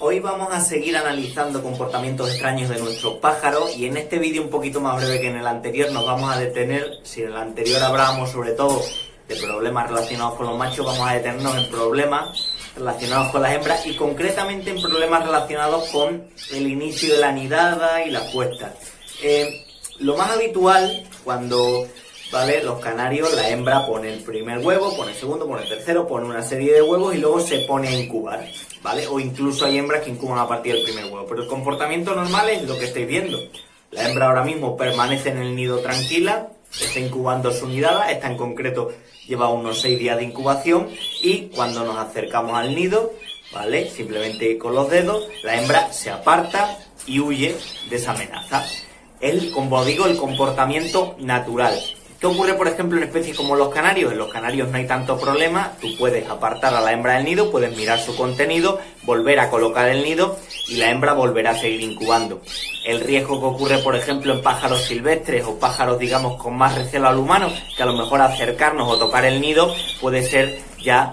Hoy vamos a seguir analizando comportamientos extraños de nuestros pájaros y en este vídeo un poquito más breve que en el anterior nos vamos a detener, si en el anterior hablábamos sobre todo de problemas relacionados con los machos, vamos a detenernos en problemas relacionados con las hembras y concretamente en problemas relacionados con el inicio de la nidada y las puestas. Lo más habitual cuando... ¿Vale? Los canarios, la hembra pone el primer huevo, pone el segundo, pone el tercero, pone una serie de huevos y luego se pone a incubar, ¿vale? O incluso hay hembras que incuban a partir del primer huevo. Pero el comportamiento normal es lo que estáis viendo. La hembra ahora mismo permanece en el nido tranquila, está incubando su nidada, esta en concreto lleva unos 6 días de incubación y cuando nos acercamos al nido, ¿vale? Simplemente con los dedos, la hembra se aparta y huye de esa amenaza. Como digo, el comportamiento natural. ¿Qué ocurre, por ejemplo, en especies como los canarios? En los canarios no hay tanto problema, tú puedes apartar a la hembra del nido, puedes mirar su contenido, volver a colocar el nido y la hembra volverá a seguir incubando. El riesgo que ocurre, por ejemplo, en pájaros silvestres o pájaros, digamos, con más recelo al humano, que a lo mejor acercarnos o tocar el nido puede ser ya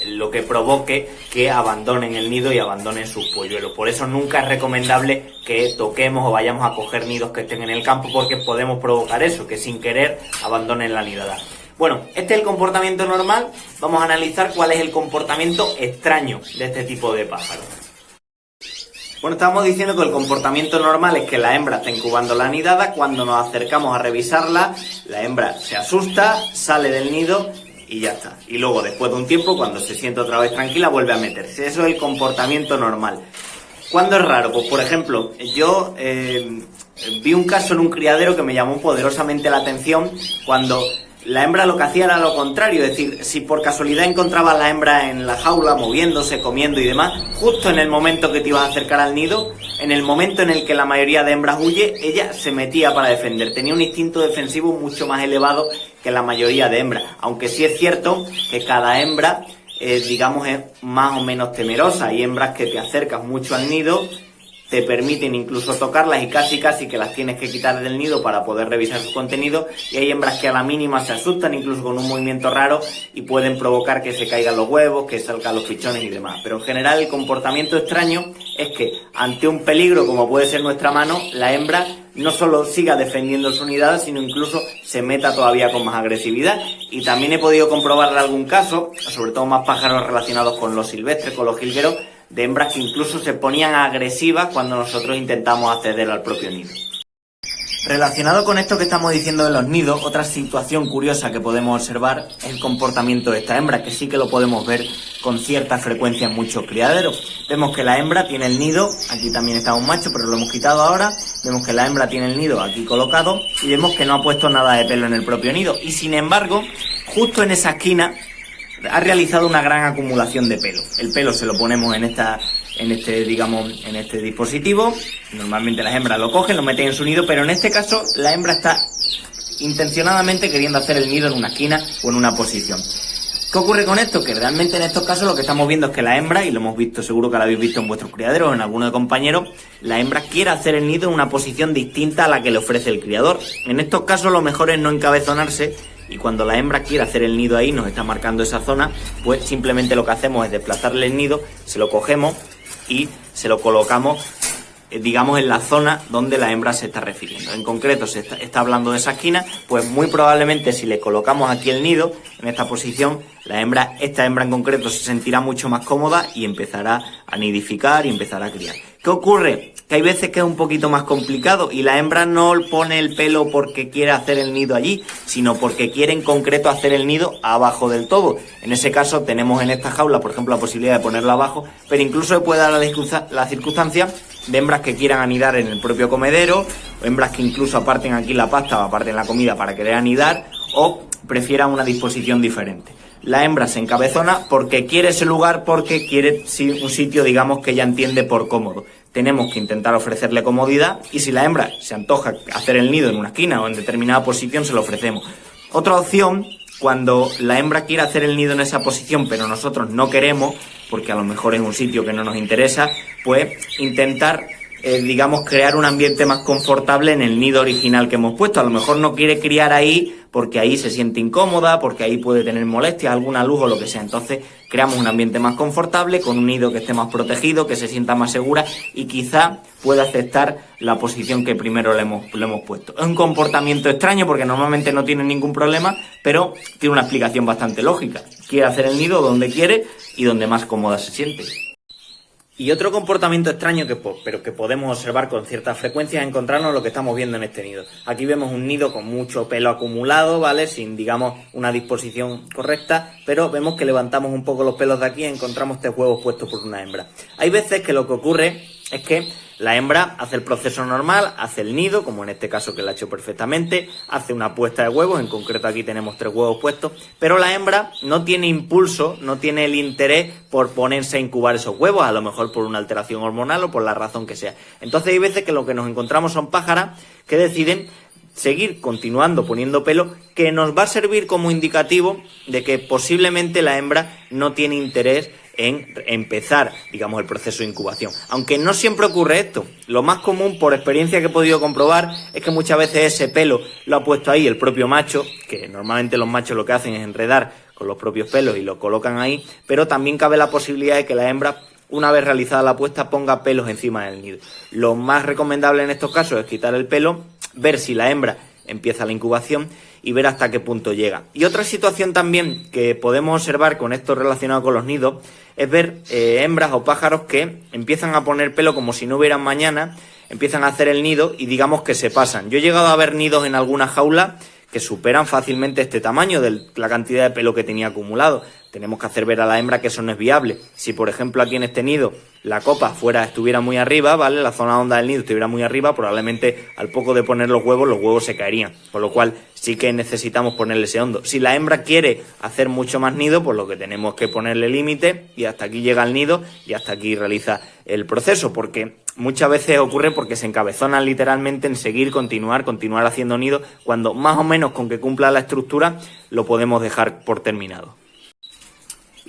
lo que provoque que abandonen el nido y abandonen sus polluelos. Por eso nunca es recomendable que toquemos o vayamos a coger nidos que estén en el campo porque podemos provocar eso, que sin querer abandonen la nidada. Bueno, este es el comportamiento normal. Vamos a analizar cuál es el comportamiento extraño de este tipo de pájaros. Bueno, estamos diciendo que el comportamiento normal es que la hembra está incubando la nidada. Cuando nos acercamos a revisarla, la hembra se asusta, sale del nido y ya está. Y luego, después de un tiempo, cuando se siente otra vez tranquila, vuelve a meterse. Eso es el comportamiento normal. ¿Cuándo es raro? Pues, por ejemplo, yo vi un caso en un criadero que me llamó poderosamente la atención cuando la hembra lo que hacía era lo contrario. Es decir, si por casualidad encontraba a la hembra en la jaula, moviéndose, comiendo y demás, justo en el momento que te ibas a acercar al nido, en el momento en el que la mayoría de hembras huye, ella se metía para defender. Tenía un instinto defensivo mucho más elevado que la mayoría de hembras. Aunque sí es cierto que cada hembra, digamos, es más o menos temerosa. Hay hembras que te acercas mucho al nido, te permiten incluso tocarlas y casi que las tienes que quitar del nido para poder revisar su contenido, y hay hembras que a la mínima se asustan incluso con un movimiento raro y pueden provocar que se caigan los huevos, que salgan los pichones y demás. Pero en general el comportamiento extraño es que ante un peligro como puede ser nuestra mano, la hembra no solo siga defendiendo su nidada, sino incluso se meta todavía con más agresividad. Y también he podido comprobar en algún caso, sobre todo más pájaros relacionados con los silvestres, con los jilgueros, de hembras que incluso se ponían agresivas cuando nosotros intentamos acceder al propio nido. Relacionado con esto que estamos diciendo de los nidos, otra situación curiosa que podemos observar es el comportamiento de esta hembra, que sí que lo podemos ver con cierta frecuencia en muchos criaderos. Vemos que la hembra tiene el nido, aquí también está un macho, pero lo hemos quitado ahora. Vemos que la hembra tiene el nido aquí colocado y vemos que no ha puesto nada de pelo en el propio nido. Y sin embargo, justo en esa esquina ha realizado una gran acumulación de pelo. El pelo se lo ponemos en este dispositivo. Normalmente las hembras lo cogen, lo meten en su nido, pero en este caso la hembra está intencionadamente queriendo hacer el nido en una esquina o en una posición. ¿Qué ocurre con esto? Que realmente en estos casos lo que estamos viendo es que la hembra, y lo hemos visto, seguro que lo habéis visto en vuestros criaderos o en alguno de compañeros, la hembra quiere hacer el nido en una posición distinta a la que le ofrece el criador. En estos casos lo mejor es no encabezonarse, y cuando la hembra quiere hacer el nido ahí, nos está marcando esa zona, pues simplemente lo que hacemos es desplazarle el nido, se lo cogemos y se lo colocamos, digamos, en la zona donde la hembra se está refiriendo. En concreto se está hablando de esa esquina, pues muy probablemente si le colocamos aquí el nido, en esta posición, esta hembra en concreto se sentirá mucho más cómoda y empezará a nidificar y empezará a criar. ¿Qué ocurre? Que hay veces que es un poquito más complicado y la hembra no pone el pelo porque quiere hacer el nido allí, sino porque quiere en concreto hacer el nido abajo del todo. En ese caso tenemos en esta jaula, por ejemplo, la posibilidad de ponerlo abajo, pero incluso se puede dar la circunstancia de hembras que quieran anidar en el propio comedero, o hembras que incluso aparten aquí la pasta o aparten la comida para querer anidar, o prefieran una disposición diferente. La hembra se encabezona porque quiere ese lugar, porque quiere un sitio, digamos, que ella entiende por cómodo. Tenemos que intentar ofrecerle comodidad y si la hembra se antoja hacer el nido en una esquina o en determinada posición, se lo ofrecemos. Otra opción, cuando la hembra quiere hacer el nido en esa posición, pero nosotros no queremos, porque a lo mejor es un sitio que no nos interesa, pues intentar, digamos, crear un ambiente más confortable en el nido original que hemos puesto. A lo mejor no quiere criar ahí porque ahí se siente incómoda, porque ahí puede tener molestias, alguna luz o lo que sea. Entonces creamos un ambiente más confortable, con un nido que esté más protegido, que se sienta más segura y quizá pueda aceptar la posición que primero le hemos puesto. Es un comportamiento extraño porque normalmente no tiene ningún problema, pero tiene una explicación bastante lógica. Quiere hacer el nido donde quiere y donde más cómoda se siente. Y otro comportamiento extraño pero que podemos observar con cierta frecuencia es encontrarnos lo que estamos viendo en este nido. Aquí vemos un nido con mucho pelo acumulado, ¿vale? Sin, digamos, una disposición correcta, pero vemos que levantamos un poco los pelos de aquí y encontramos 3 huevos puestos por una hembra. Hay veces que lo que ocurre es que la hembra hace el proceso normal, hace el nido, como en este caso que lo ha hecho perfectamente, hace una puesta de huevos, en concreto aquí tenemos 3 huevos puestos, pero la hembra no tiene impulso, no tiene el interés por ponerse a incubar esos huevos, a lo mejor por una alteración hormonal o por la razón que sea. Entonces hay veces que lo que nos encontramos son pájaras que deciden seguir continuando poniendo pelo, que nos va a servir como indicativo de que posiblemente la hembra no tiene interés en empezar, digamos, el proceso de incubación. Aunque no siempre ocurre esto. Lo más común, por experiencia que he podido comprobar, es que muchas veces ese pelo lo ha puesto ahí el propio macho, que normalmente los machos lo que hacen es enredar con los propios pelos y lo colocan ahí, pero también cabe la posibilidad de que la hembra, una vez realizada la puesta, ponga pelos encima del nido. Lo más recomendable en estos casos es quitar el pelo, ver si la hembra empieza la incubación y ver hasta qué punto llega. Y otra situación también que podemos observar con esto relacionado con los nidos es ver hembras o pájaros que empiezan a poner pelo como si no hubieran mañana, empiezan a hacer el nido y digamos que se pasan. Yo he llegado a ver nidos en algunas jaulas que superan fácilmente este tamaño de la cantidad de pelo que tenía acumulado. Tenemos que hacer ver a la hembra que eso no es viable. Si, por ejemplo, aquí en este nido la copa estuviera muy arriba, ¿vale? La zona honda del nido estuviera muy arriba, probablemente al poco de poner los huevos se caerían. Con lo cual sí que necesitamos ponerle ese hondo. Si la hembra quiere hacer mucho más nido, pues lo que tenemos que ponerle límite y hasta aquí llega el nido y hasta aquí realiza el proceso, porque muchas veces ocurre porque se encabezonan literalmente en continuar haciendo nido, cuando más o menos con que cumpla la estructura lo podemos dejar por terminado.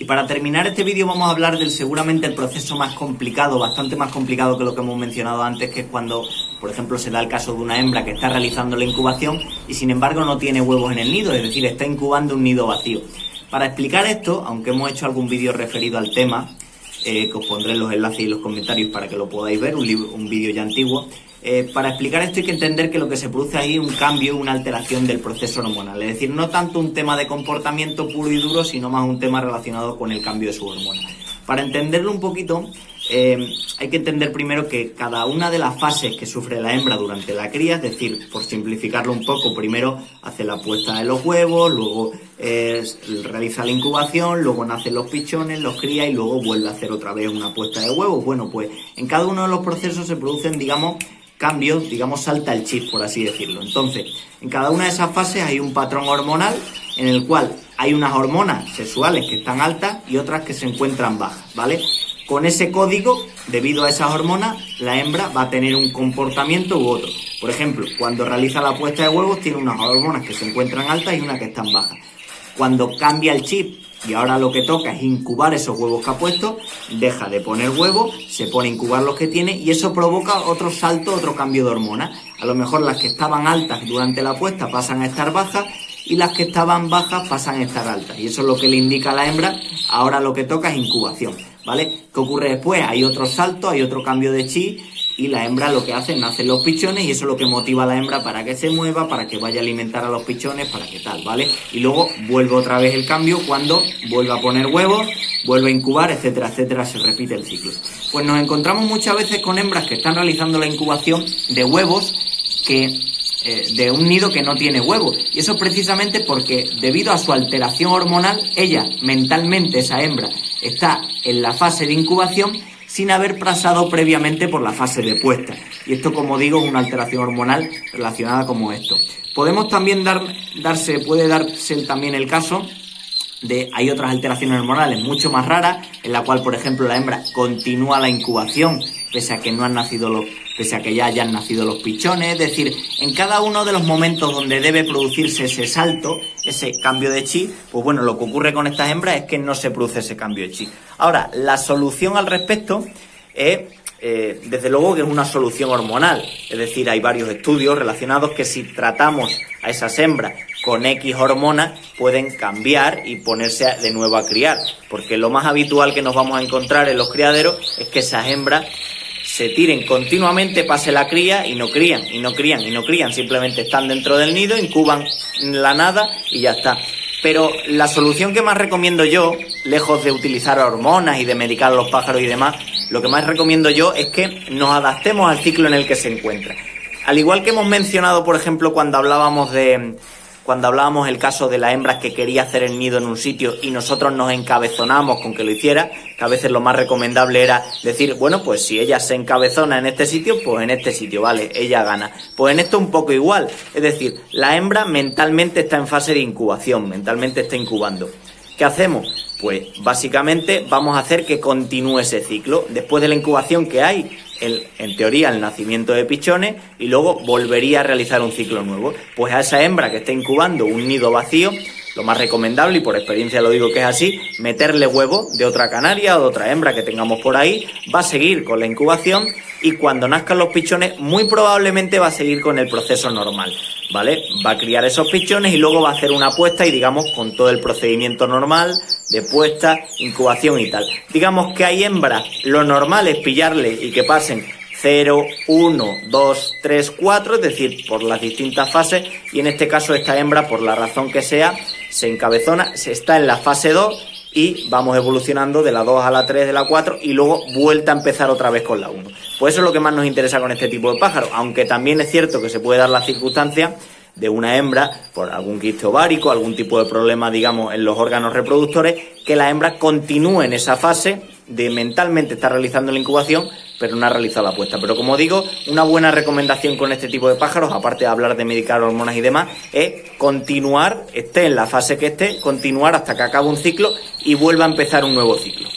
Y para terminar este vídeo vamos a hablar del seguramente el proceso más complicado, bastante más complicado que lo que hemos mencionado antes, que es cuando, por ejemplo, se da el caso de una hembra que está realizando la incubación y sin embargo no tiene huevos en el nido, es decir, está incubando un nido vacío. Para explicar esto, aunque hemos hecho algún vídeo referido al tema, que os pondré los enlaces y los comentarios para que lo podáis ver, un vídeo ya antiguo. Para explicar esto hay que entender que lo que se produce ahí es un cambio, una alteración del proceso hormonal. Es decir, no tanto un tema de comportamiento puro y duro, sino más un tema relacionado con el cambio de su hormona. Para entenderlo un poquito, hay que entender primero que cada una de las fases que sufre la hembra durante la cría, es decir, por simplificarlo un poco, primero hace la puesta de los huevos, luego realiza la incubación, luego nacen los pichones, los cría y luego vuelve a hacer otra vez una puesta de huevos. Bueno, pues en cada uno de los procesos se producen, digamos, cambios, digamos, salta el chip, por así decirlo. Entonces, en cada una de esas fases hay un patrón hormonal en el cual hay unas hormonas sexuales que están altas y otras que se encuentran bajas, ¿vale? Con ese código, debido a esas hormonas, la hembra va a tener un comportamiento u otro. Por ejemplo, cuando realiza la puesta de huevos, tiene unas hormonas que se encuentran altas y unas que están bajas. Cuando cambia el chip y ahora lo que toca es incubar esos huevos que ha puesto, deja de poner huevos, se pone a incubar los que tiene y eso provoca otro salto, otro cambio de hormonas. A lo mejor las que estaban altas durante la puesta pasan a estar bajas y las que estaban bajas pasan a estar altas. Y eso es lo que le indica a la hembra, ahora lo que toca es incubación, ¿vale? ¿Qué ocurre después? Hay otro salto, hay otro cambio de chi y la hembra lo que hace es nacen los pichones y eso es lo que motiva a la hembra para que se mueva, para que vaya a alimentar a los pichones, para que tal, ¿vale? Y luego vuelve otra vez el cambio cuando vuelve a poner huevos, vuelve a incubar, etcétera, etcétera, se repite el ciclo. Pues nos encontramos muchas veces con hembras que están realizando la incubación de huevos de un nido que no tiene huevos. Y eso precisamente porque debido a su alteración hormonal, ella, mentalmente, esa hembra, está en la fase de incubación sin haber pasado previamente por la fase de puesta. Y esto, como digo, es una alteración hormonal relacionada como esto. Podemos también puede darse también el caso hay otras alteraciones hormonales mucho más raras, en la cual, por ejemplo, la hembra continúa la incubación pese a que ya hayan nacido los pichones. Es decir, en cada uno de los momentos donde debe producirse ese salto, ese cambio de chi, pues bueno, lo que ocurre con estas hembras es que no se produce ese cambio de chi. Ahora, la solución al respecto es, desde luego que es una solución hormonal. Es decir, hay varios estudios relacionados que si tratamos a esas hembras con X hormonas pueden cambiar y ponerse de nuevo a criar, porque lo más habitual que nos vamos a encontrar en los criaderos es que esas hembras se tiren continuamente, pase la cría y no crían, y no crían, y no crían, simplemente están dentro del nido, incuban la nada y ya está. Pero la solución que más recomiendo yo, lejos de utilizar hormonas y de medicar a los pájaros y demás, lo que más recomiendo yo es que nos adaptemos al ciclo en el que se encuentra. Al igual que hemos mencionado, por ejemplo, cuando hablábamos el caso de las hembras que quería hacer el nido en un sitio y nosotros nos encabezonamos con que lo hiciera, que a veces lo más recomendable era decir, bueno, pues si ella se encabezona en este sitio, pues en este sitio, vale, ella gana. Pues en esto un poco igual, es decir, la hembra mentalmente está en fase de incubación, mentalmente está incubando. ¿Qué hacemos? Pues básicamente vamos a hacer que continúe ese ciclo. Después de la incubación que hay, en teoría el nacimiento de pichones, y luego volvería a realizar un ciclo nuevo. Pues a esa hembra que está incubando un nido vacío, lo más recomendable, y por experiencia lo digo que es así, meterle huevo de otra canaria o de otra hembra que tengamos por ahí, va a seguir con la incubación y cuando nazcan los pichones muy probablemente va a seguir con el proceso normal, ¿vale? Va a criar esos pichones y luego va a hacer una puesta y digamos con todo el procedimiento normal de puesta, incubación y tal. Digamos que hay hembras, lo normal es pillarle y que pasen 0, 1, 2, 3, 4, es decir, por las distintas fases, y en este caso esta hembra, por la razón que sea, se encabezona, se está en la fase 2 y vamos evolucionando de la 2 a la 3, de la 4 y luego vuelta a empezar otra vez con la 1. Pues eso es lo que más nos interesa con este tipo de pájaros, aunque también es cierto que se puede dar la circunstancia de una hembra, por algún quiste ovárico, algún tipo de problema, digamos, en los órganos reproductores, que la hembra continúe en esa fase de mentalmente estar realizando la incubación, pero no ha realizado la puesta. Pero como digo, una buena recomendación con este tipo de pájaros, aparte de hablar de medicar hormonas y demás, es continuar, esté en la fase que esté, continuar hasta que acabe un ciclo y vuelva a empezar un nuevo ciclo.